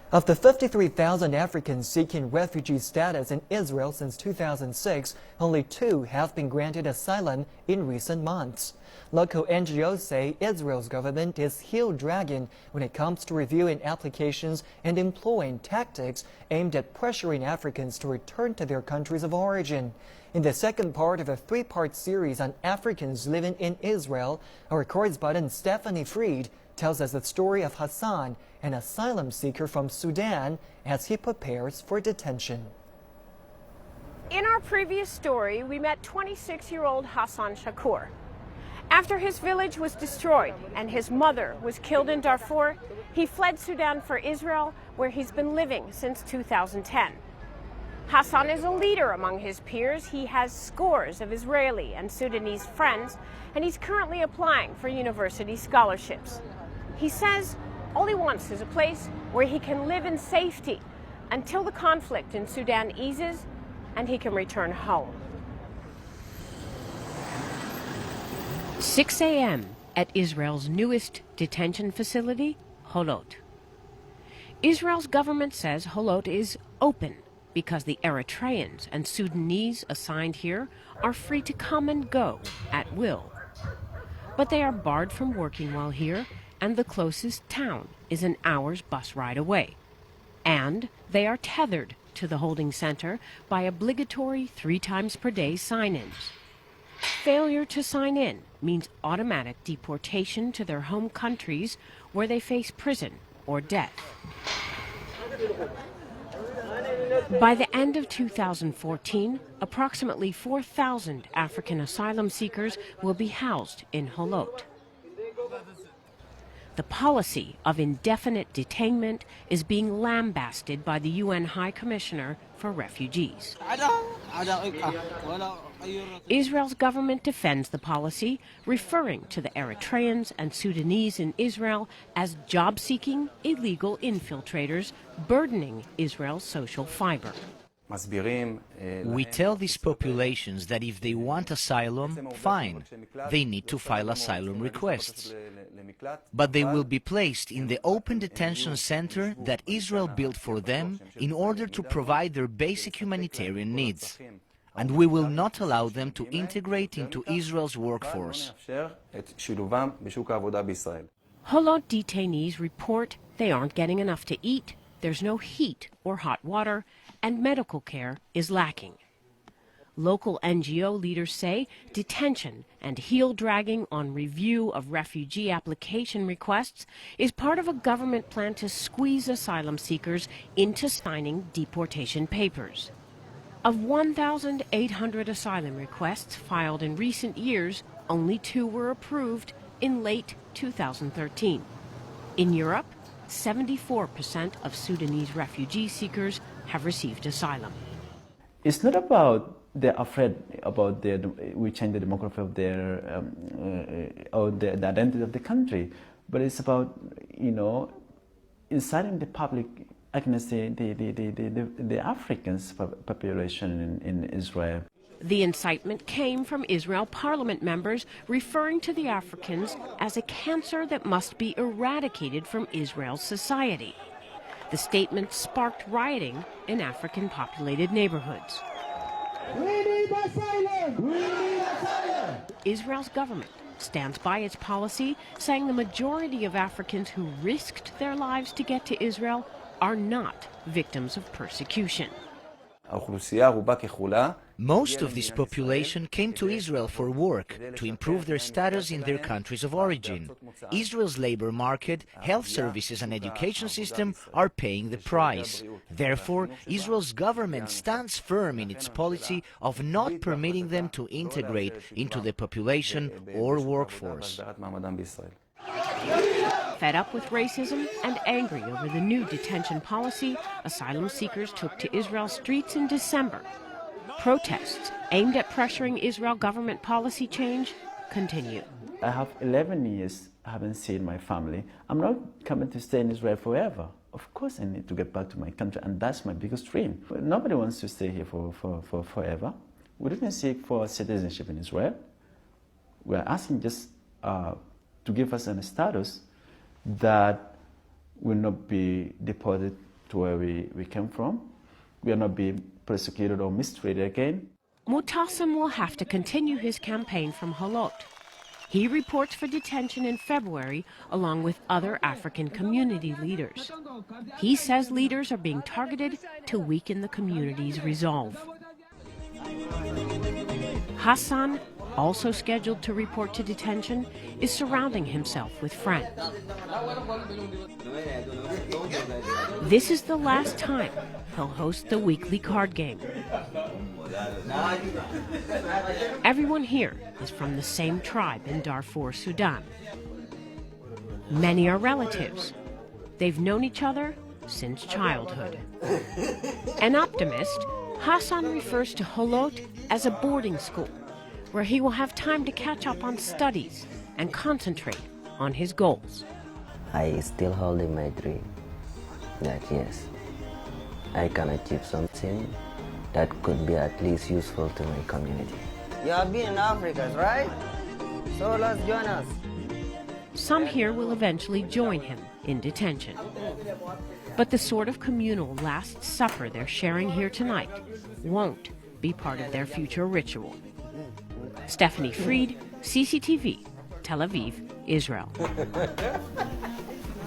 Of the 53,000 Africans seeking refugee status in Israel since 2006, only 2 have been granted asylum in recent months. Local NGOs say Israel's government is heel-dragging when it comes to reviewing applications and employing tactics aimed at pressuring Africans to return to their countries of origin. In the second part of a 3-part series on Africans living in Israel, our correspondent Stephanie Freid tells us the story of Hassan, an asylum seeker from Sudan, as he prepares for detention. In our previous story, we met 26-year-old Hassan Shakur. After his village was destroyed and his mother was killed in Darfur, he fled Sudan for Israel, where he's been living since 2010. Hassan is a leader among his peers. He has scores of Israeli and Sudanese friends, and he's currently applying for university scholarships. He says all he wants is a place where he can live in safety until the conflict in Sudan eases and he can return home. 6 a.m. at Israel's newest detention facility, Holot. Israel's government says Holot is open because the Eritreans and Sudanese assigned here are free to come and go at will. But they are barred from working while here, and the closest town is an hour's bus ride away. And they are tethered to the holding center by obligatory 3 times per day sign-ins. Failure to sign in means automatic deportation to their home countries where they face prison or death. By the end of 2014, approximately 4,000 African asylum seekers will be housed in Holot. The policy of indefinite detainment is being lambasted by the UN High Commissioner for Refugees. Israel's government defends the policy, referring to the Eritreans and Sudanese in Israel as job-seeking illegal infiltrators burdening Israel's social fiber. We tell these populations that if they want asylum, fine, they need to file asylum requests. But they will be placed in the open detention center that Israel built for them in order to provide their basic humanitarian needs. And we will not allow them to integrate into Israel's workforce. Holot detainees report they aren't getting enough to eat, there's no heat or hot water, and medical care is lacking. Local NGO leaders say detention and heel-dragging on review of refugee application requests is part of a government plan to squeeze asylum seekers into signing deportation papers. Of 1,800 asylum requests filed in recent years, only 2 were approved in late 2013. In Europe, 74% of Sudanese refugee seekers have received asylum. It's not about they're afraid about we change the demography of their or the identity of the country, but it's about inciting the public against the Africans population in Israel. The incitement came from Israel parliament members referring to the Africans as a cancer that must be eradicated from Israel's society. The statement sparked rioting in African-populated neighborhoods. We need asylum! We need asylum! Israel's government stands by its policy, saying the majority of Africans who risked their lives to get to Israel are not victims of persecution. Most of this population came to Israel for work, to improve their status in their countries of origin. Israel's labor market, health services and education system are paying the price. Therefore, Israel's government stands firm in its policy of not permitting them to integrate into the population or workforce. Fed up with racism and angry over the new detention policy, asylum seekers took to Israel's streets in December. Protests aimed at pressuring Israel government policy change continue. I have 11 years I haven't seen my family. I'm not coming to stay in Israel forever. Of course I need to get back to my country, and that's my biggest dream. Nobody wants to stay here for forever. We didn't seek for citizenship in Israel. We are asking just to give us a status that will not be deported to where we came from. We are not being persecuted or mistreated again. Mutassim will have to continue his campaign from Holot. He reports for detention in February along with other African community leaders. He says leaders are being targeted to weaken the community's resolve. Hassan, also scheduled to report to detention, is surrounding himself with friends. This is the last time he'll host the weekly card game. Everyone here is from the same tribe in Darfur, Sudan. Many are relatives. They've known each other since childhood. An optimist, Hassan refers to Holot as a boarding school where he will have time to catch up on studies and concentrate on his goals. I still hold in my dream that yes, I can achieve something that could be at least useful to my community. You have been in Africa, right? So let's join us. Some here will eventually join him in detention. But the sort of communal Last Supper they're sharing here tonight won't be part of their future ritual. Stephanie Freid, CCTV, Tel Aviv, Israel.